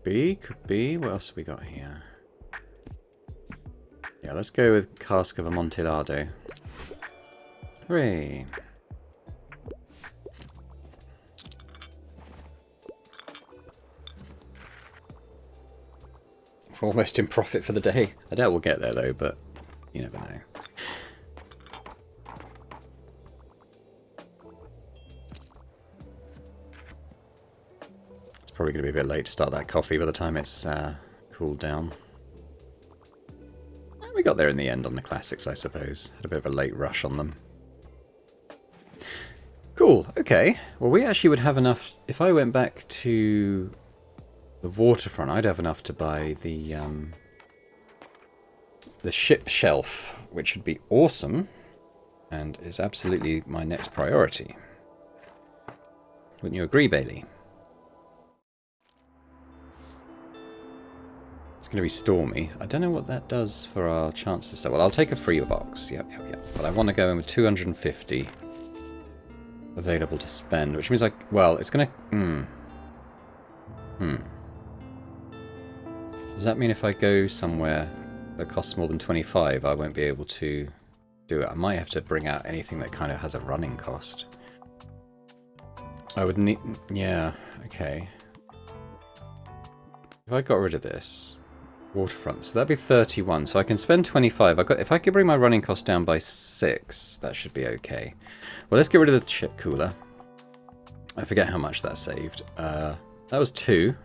Could be. What else have we got here? Yeah, let's go with Cask of Amontillado. Hooray! We're almost in profit for the day. I doubt we'll get there though, but you never know. It's probably going to be a bit late to start that coffee by the time it's cooled down. We got there in the end on the classics, I suppose. Had a bit of a late rush on them. Cool, okay. Well, we actually would have enough... If I went back to the waterfront, I'd have enough to buy the ship shelf, which would be awesome, and is absolutely my next priority. Wouldn't you agree, Bailey? It's going to be stormy. I don't know what that does for our chance of... Well, I'll take a free box. Yep. But I want to go in with 250 available to spend, which means like... Well, it's going to... Does that mean if I go somewhere that costs more than 25, I won't be able to do it? I might have to bring out anything that kind of has a running cost. I would need... Yeah, okay. If I got rid of this... Waterfront, so that'd be 31, so I can spend 25. If I could bring my running cost down by 6, that should be okay. Well, let's get rid of the chip cooler. I forget how much that saved. That was 2.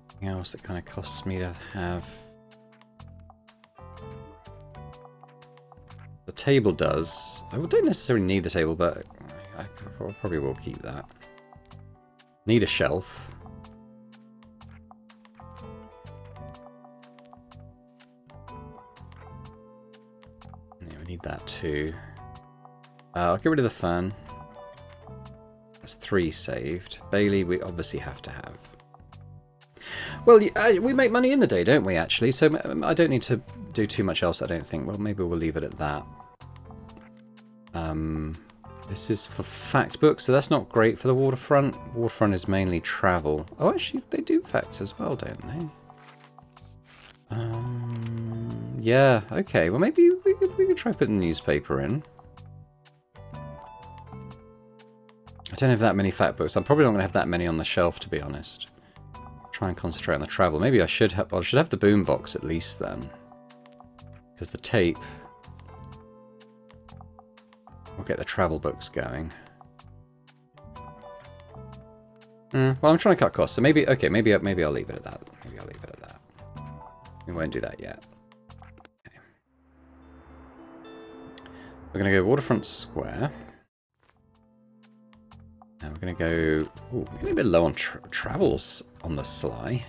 Anything else that kind of costs me to have? The table does. I don't necessarily need the table, but I probably will keep that. Need a shelf. Need that too. I'll get rid of the fan. That's 3 saved. Bailey, we obviously have to have. Well, we make money in the day, don't we, actually? So I don't need to do too much else, I don't think. Well, maybe we'll leave it at that. This is for fact books, so that's not great for the waterfront. Waterfront is mainly travel. Oh, actually, they do facts as well, don't they? Yeah, okay. Well, maybe we could try putting the newspaper in. I don't have that many fact books. I'm probably not going to have that many on the shelf, to be honest. Try and concentrate on the travel. Maybe I should have... Well, I should have the boombox at least then. Because the tape will get the travel books going. Well, I'm trying to cut costs, so maybe... Okay, maybe I'll leave it at that. Maybe I'll leave it at that. We won't do that yet. Okay. We're going to go Waterfront Square. And we're going to go... Ooh, we're getting a bit low on travels on the sly.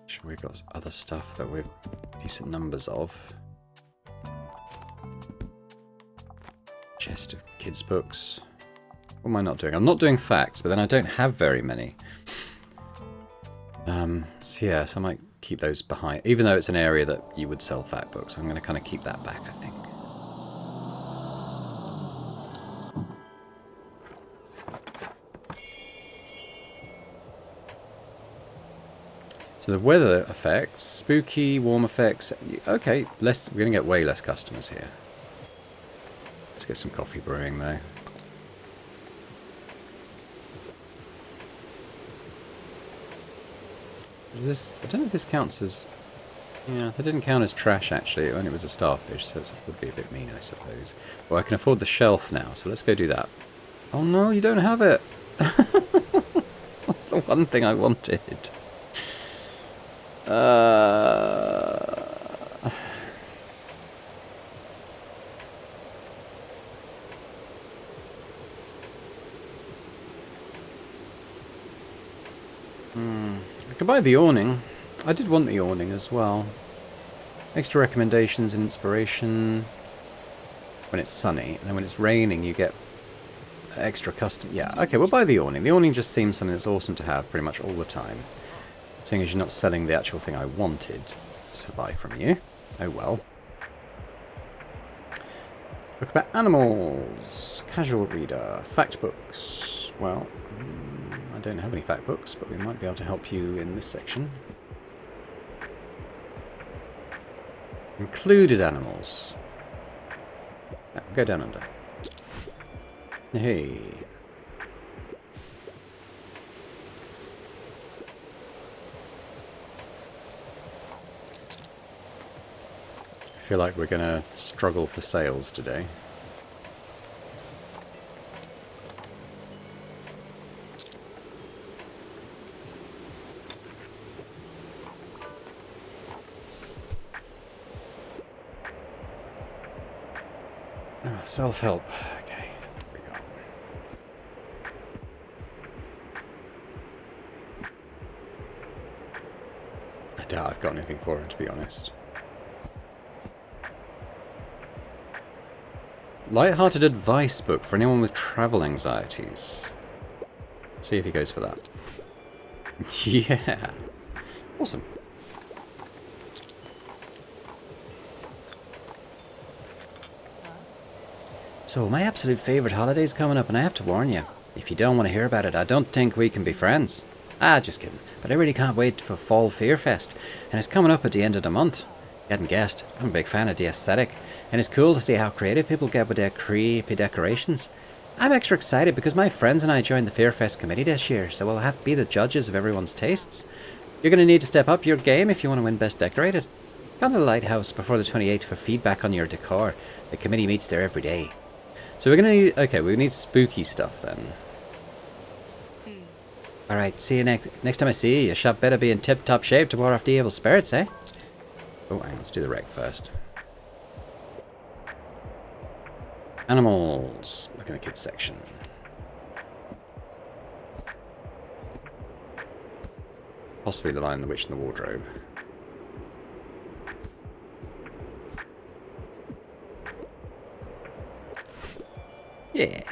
Sure, we've got other stuff that we're decent numbers of. Chest of kids' books. What am I not doing? I'm not doing facts, but then I don't have very many. So yeah, so I might keep those behind. Even though it's an area that you would sell fact books, I'm going to kind of keep that back, I think. So the weather effects, spooky, warm effects. Okay, we're going to get way less customers here. Let's get some coffee brewing though. I don't know if this counts as... Yeah, that didn't count as trash actually, when it was a starfish, so it would be a bit mean, I suppose. Well, I can afford the shelf now, so let's go do that. Oh no, you don't have it! That's the one thing I wanted. I could buy the awning. I did want the awning as well. Extra recommendations and inspiration when it's sunny, and then when it's raining you get extra custom... Yeah, okay, we'll buy the awning. The awning just seems something that's awesome to have pretty much all the time. Seeing as you're not selling the actual thing I wanted to buy from you. Oh well. Book about animals. Casual reader. Fact books. Well, I don't have any fact books, but we might be able to help you in this section. Included animals. No, go down under. Hey. I feel like we're going to struggle for sales today. Oh, self-help. Okay, here we go. I doubt I've got anything for him, to be honest. Light-hearted advice book for anyone with travel anxieties. See if he goes for that. Yeah. Awesome. So, my absolute favourite holiday's coming up, and I have to warn you, if you don't want to hear about it, I don't think we can be friends. Ah, just kidding. But I really can't wait for Fall Fear Fest, and it's coming up at the end of the month. You hadn't guessed, I'm a big fan of the aesthetic, and it's cool to see how creative people get with their creepy decorations. I'm extra excited because my friends and I joined the Fear Fest committee this year, so we'll have to be the judges of everyone's tastes. You're going to need to step up your game if you want to win Best Decorated. Come to the Lighthouse before the 28th for feedback on your decor. The committee meets there every day. So we're going to need... Okay, we need spooky stuff then. Alright, see you next time I see you. Your shop better be in tip-top shape to ward off the evil spirits, eh? Oh, hang on, let's do the rec first. Animals. Look in the kids section. Possibly the Lion, the Witch, and the Wardrobe. Yeah.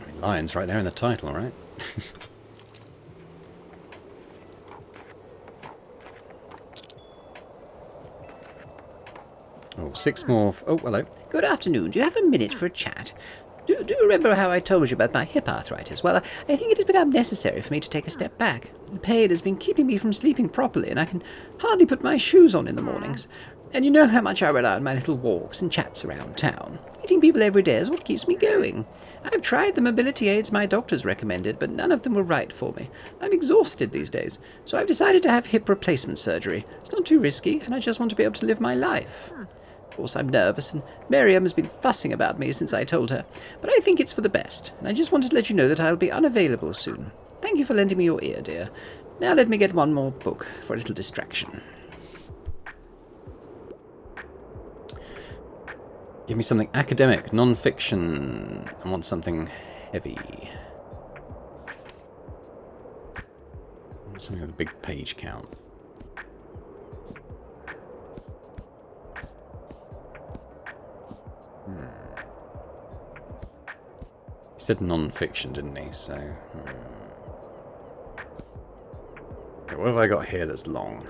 I mean, lion's right there in the title, right? Oh, 6 more. Oh, hello. Good afternoon. Do you have a minute for a chat? Do you remember how I told you about my hip arthritis? Well, I think it has become necessary for me to take a step back. The pain has been keeping me from sleeping properly, and I can hardly put my shoes on in the mornings. And you know how much I rely on my little walks and chats around town. Meeting people every day is what keeps me going. I've tried the mobility aids my doctors recommended, but none of them were right for me. I'm exhausted these days, so I've decided to have hip replacement surgery. It's not too risky, and I just want to be able to live my life. Of course, I'm nervous, and Miriam has been fussing about me since I told her, but I think it's for the best, and I just wanted to let you know that I'll be unavailable soon. Thank you for lending me your ear, dear. Now let me get one more book for a little distraction. Give me something academic, non-fiction. I want something heavy. I want something with a big page count. He said non-fiction, didn't he? So, okay, what have I got here that's long?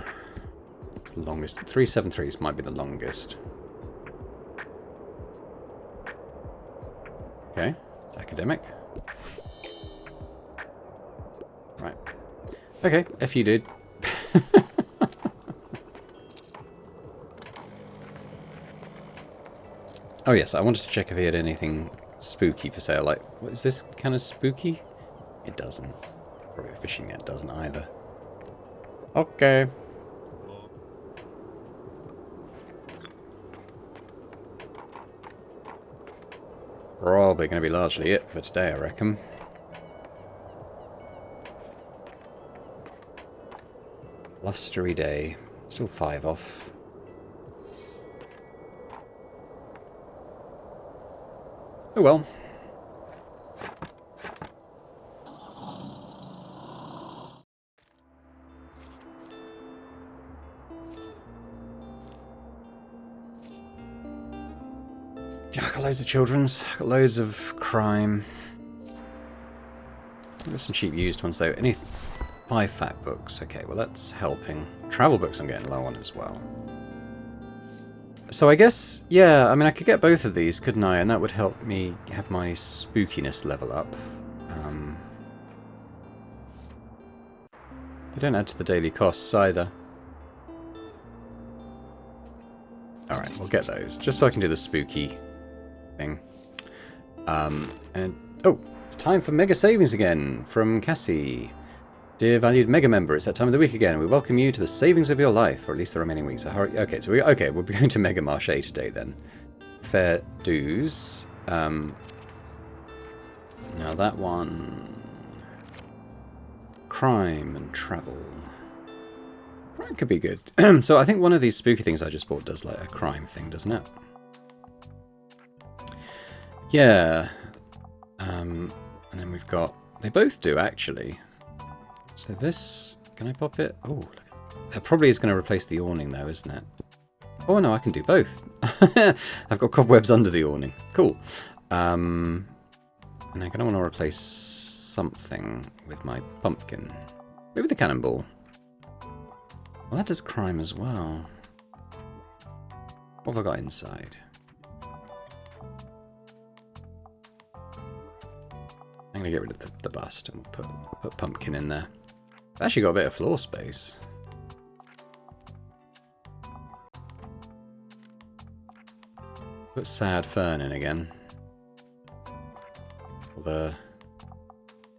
It's the longest. 373s might be the longest. Okay, it's academic. Right. Okay, F you, dude. Oh yes, I wanted to check if he had anything spooky for sale. Like, what is this kind of spooky? It doesn't. Probably a fishing net doesn't either. Okay. Probably going to be largely it for today, I reckon. Blustery day. Still 5 off. Oh well. Yeah, I got loads of children's, got loads of crime. There's some cheap used ones though. Any 5 fat books? Okay, well that's helping. Travel books I'm getting low on as well. So I guess, yeah, I mean I could get both of these, couldn't I? And that would help me have my spookiness level up. They don't add to the daily costs either. Alright, we'll get those, just so I can do the spooky thing. And oh, it's time for Mega Savings again, from Cassie. Dear valued Mega member, it's that time of the week again. We welcome you to the savings of your life, or at least the remaining weeks. So hurry. Okay, so we'll be going to Mega Marché today then. Fair dues. Now that one... Crime and travel. Crime could be good. So I think one of these spooky things I just bought does like a crime thing, doesn't it? Yeah. And then we've got... They both do, actually. So this... Can I pop it? Oh, look. That probably is going to replace the awning, though, isn't it? Oh, no, I can do both. I've got cobwebs under the awning. Cool. And I'm going to want to replace something with my pumpkin. Maybe the cannonball. Well, that does crime as well. What have I got inside? I'm going to get rid of the bust and put pumpkin in there. I've actually got a bit of floor space. Put sad fern in again.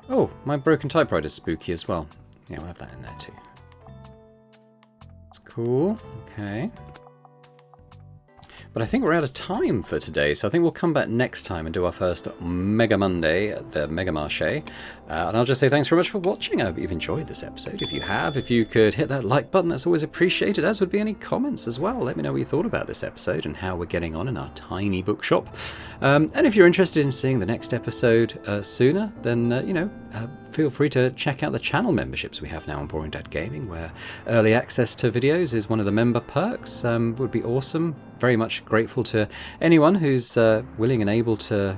Oh, my broken typewriter is spooky as well. Yeah, we'll have that in there too. It's cool. Okay. But I think we're out of time for today, so I think we'll come back next time and do our first Mega Monday at the Mega Marché. And I'll just say thanks very much for watching. I hope you've enjoyed this episode. If you have, if you could hit that like button, that's always appreciated, as would be any comments as well. Let me know what you thought about this episode and how we're getting on in our tiny bookshop. And if you're interested in seeing the next episode sooner, then, feel free to check out the channel memberships we have now on Boring Dad Gaming, where early access to videos is one of the member perks. Would be awesome. Very much grateful to anyone who's willing and able to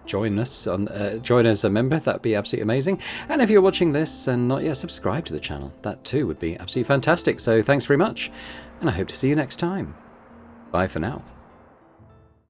join us as a member. That'd be absolutely amazing. And if you're watching this and not yet subscribed to the channel, that too would be absolutely fantastic. So thanks very much, and I hope to see you next time. Bye for now.